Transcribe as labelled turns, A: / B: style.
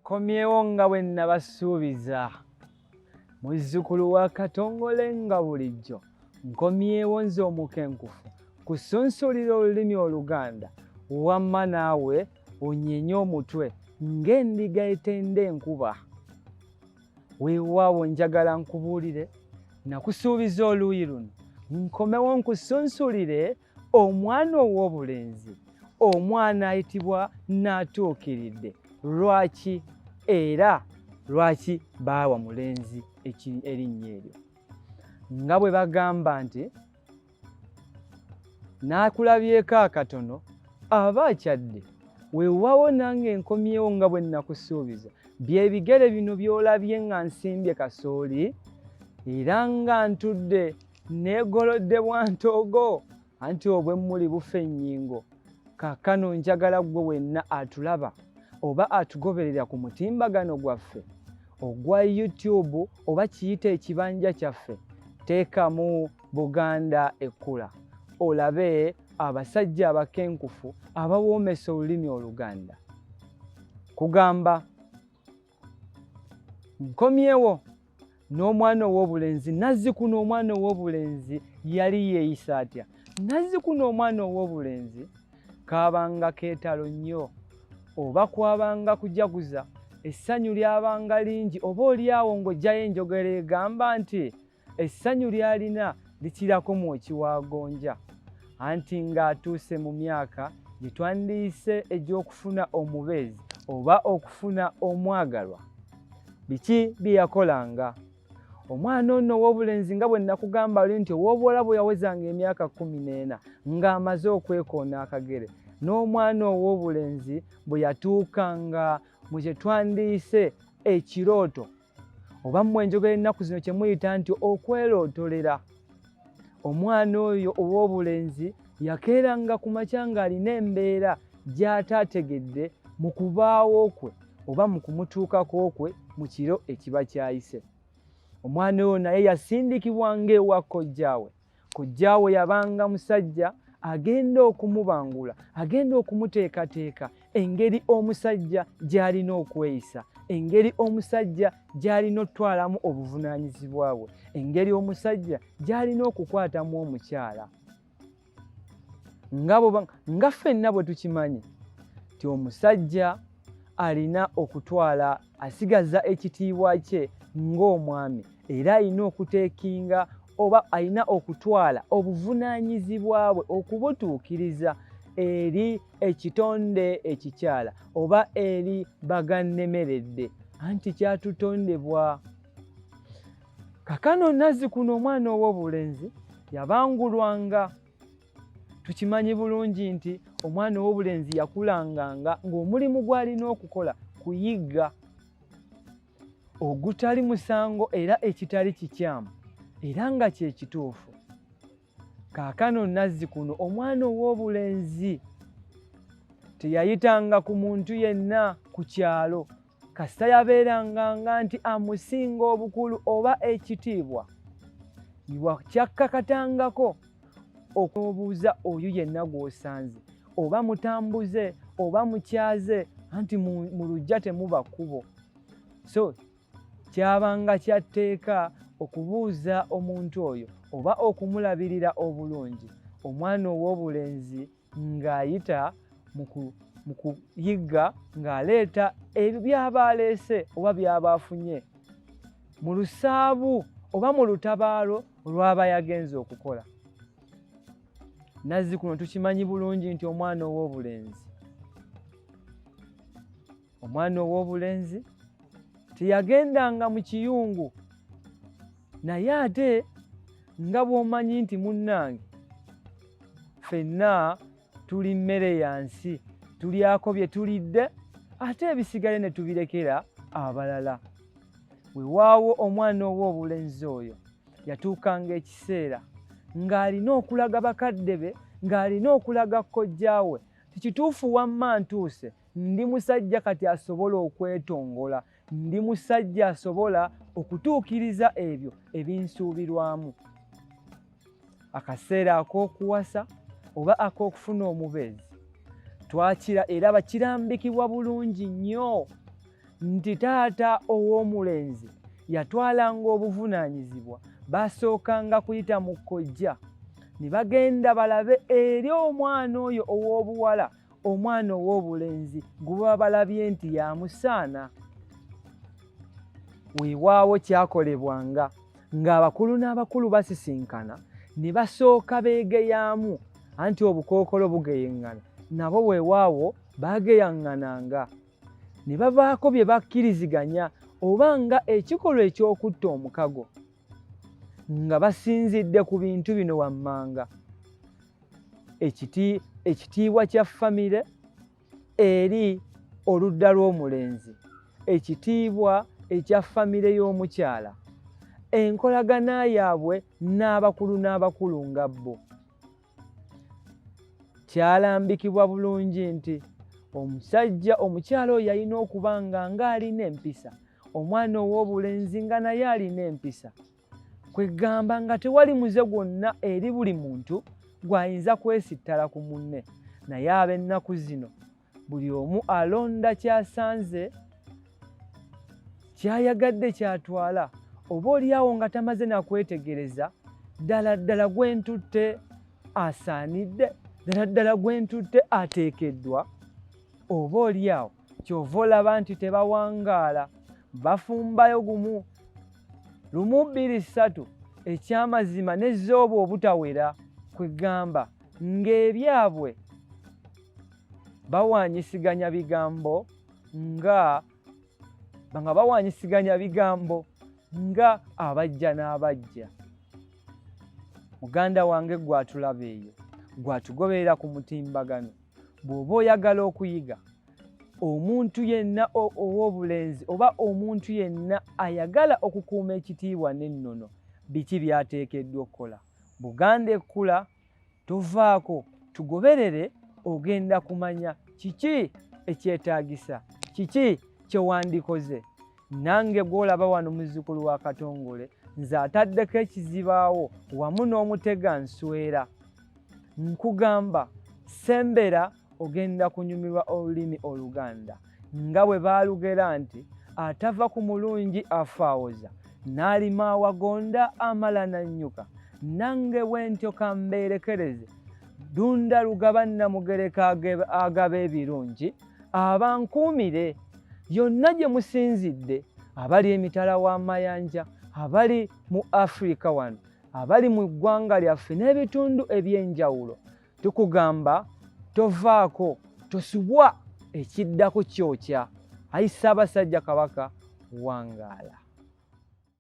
A: Nkomyewo nga bwe nabasuubiza muzzukulu wa Katongole nga bulijjo nkomyewo nze omukenkufu kusunsulira olulimi Oluganda wamma naawe onyenye omutwe ng'endiga etenda enkuba. Weewaawo njagala nkubuulire nakusuubiza oluuyi luno nkomewo nkusunsulire omwana ow'obulenzi, omwana ayitibwa Natukiliridde. Lwaki era lwaki baawa mulenzi erinnya eryo? Nga bwe bagamba nti n'akulabyeko akatono aba akyadde. Weewaawo nange nkomyewo nga bwe nakusuubiza by'ebigere bino by'olabye nga nsimbye kasooli era nga ntudde neegolodde bwantoogo anti obwemmuli bufa ennyingo. Kaakano njagala ggwe wenna atulaba oba atugoberera ku mutimbagano gwaffe ogwa YouTube oba kiyite ekibanja kyaffe, teekamu Buganda Ekkula olabe abasajja abakenkufu abawoomesa olulimi Oluganda. Kugamba nkomyewo n'omwana ow'obulenzi. Nazzikuno omwana ow'obulenzi yali yeeyisa atya? Nazzikuno omwana ow'obulenzi kaabanga keetalo nnyo oba kwabanga kujaguza, essanyu lyabanga lingi, oba oliawo ng'ojjayo enjogera egamba nti essanyu ly'alina likirako mwoki wa gonja. Anti ng'atuuse mu myaka gye twandiyise egy'okufuna omubeezi oba okufuna omwagalwa, biki bye yakolanga? Omwana ono ow'obulenzi nga bwe nakugamba oli nti ow'obuwala bwe yawezanga emyaka 14 ng'amaze okwekoona akagere, n'omwana ow'obulenzi bwe yatuukanga mu kye twandiyise ekirooto oba mmwe enjogera ennaku zino kye muyita nti okwerootolera. Omwana oyo ow'obulenzi yakeeranga ku makya ng'alina embeera gy'ataategedde mu kubaawo kwe oba mu kumutuukako kwe mu kiro ekiba kyayise. Omwana oyo naye yasindikibwanga ewa kojjaawe. Kojjaawe yabanga musajja agenda okumubangula, agenda okumuteekateeka engeri omusajja gy'alina okweyisa, engeri omusajja gy'alina otwalamu obuvunaanyizibwa bwe, engeri omusajja gy'alina okukwatamu omukyala. Nga ffenna bwe tukimanyi nti omusajja alina okutwala asigaza ekitiibwa kye ng'omwami era alina okuteekinga oba alina okutwala obuvunaanyizibwa bwe okubutuukiriza eri ekitonde ekikyala oba eri bagannemeredde anti kyatutondebwa. Kakano Nazzikuno omwana ow'obulenzi yabangulwanga. Tukimanyi bulungi nti omwana ow'obulenzi yakulanganga ng'omulimu gw'alina okukola kuyiga ogutali musango era ekitali kikyamu era nga kye kituufu. Kaakano Nazzikuno omwana ow'obulenzi teyayitanga ku muntu yenna ku kyalo kasita yabeeranga nti amusinga obukulu oba ekitiibwa, kyakkakatangako okubuuza oyo yenna gw'osanze oba mutambuze oba mukyaze anti mu luggya temuba kkubo. So kyabanga kyatteeka okubuuza omuntu oyo oba okumulabirira obulungi omwana ow'obulenzi ng'ayita mu kuyiga ng'aleeta ebyo by'aba aleese oba by'aba afunye mu lusaabu oba mu lutabaalo olw'aba yagenze okukola. Nazzikuno tukimanyi bulungi nti omwana ow'obulenzi teyagendanga mu kiyungu, naye ate nga bw'omanyi nti munnange ffenna tuli mmere yansi, tulyako bye tulidde ate ebisigale ne tubirekera abalala. Weewaawo omwana ow'obulenzi oyo yatuukanga ekiseera ng'alina okulaga bakadde be, ng'alina okulaga kojjaawe tikituufu wamma ntuuse, ndi musajja kati asobola okwetongola, ndi musajja asobola okutuukiriza ebyo ebinsuubirwamu. Akaseera ak'okuwasa oba ak'okufuna omubeezi twakira era bakirambikibwa bulungi nnyo nti taata ow'omulenzi yatwalanga obuvunaanyizibwa basookanga kuyita mu kkojja ne bagenda balabe eri omwana oyo ow'obuwala omwana ow'obulenzi gwe baba balabye nti yamusaana. Weewaawo kyakolebwanga ng'abakulu n'abakulu basisinkana ne basooka beegeyaamu anti obukookolo bugeyaŋŋana nabo weewaawo baageyaŋŋananga ne bavaako bye bakkiriziganya oba nga ekikolwa eky'okutta omukago nga basinzidde ku bintu bino wammanga: ekitiibwa kya famire eri oludda lw'omulenzi, ekitiibwa ekya famire y'omukyala, enkolagana yaabwe n'abakulu n'abakulu nga bo. Kyalambikibwa bulungi nti omukyala oyo alina okuba ng'alina empisa, omwana ow'obulenzi nga naye alina empisa. Kwegamba nga tewali muze gwonna eri buli muntu gw'ayinza kwesittala ku munne, naye ab'ennaku zino buli omu alonda kyasanze, kyayagadde kyatwala, oba oliawo nga tamaze nakwetegereza ddala ddala gwentutte asaanidde, ddala ddala gwentutte ateekeddwa, oba oliawo kyova olaba nti tebawangaala, bafumbayo gumu, lumu bbiri ssatu, ekyamazima n'ezzooba obutawera. Kwegamba ng'ebyabwe bawaanyisiganya bigambo nga abajja n'abajja. Muganda wange gwatulaba eyo, gwatugoberera ku mutimbagano, bw'oba oyagala okuyiga omuntu yenna ow'obulenzi oba omuntu yenna ayagala okukuuma ekitiibwa n'ennono, biki by'ateekeddwa okukola? Buganda Ekkula, tovaako tugoberere, ogenda kumanya kiki ekyetaagisa, kiki kye nange gw'olaba wano muzzukulu wa Katongole, nze ataddeko ekizibaawo wamu n'omutega nswera. Nkugamba sembera ogenda kunyumirwa olulimi Oluganda nga bwe baalugera nti atava ku mulungi afaawoza, n'alima awagonda amala nannyuka. Nange bwentyo kambeerekereze, dunda lugaba namugereka agaba ebirungi, abankuumire yonna gye musinzidde, abali emitala w'amayanja, abali mu Afrika wano, abali mu ggwanga lyaffe n'ebitundu eby'enjawulo. Tukugamba tovaako, tosubwa, ekiddako kyokya. Ayi Ssaabasajja Kabaka wangaala.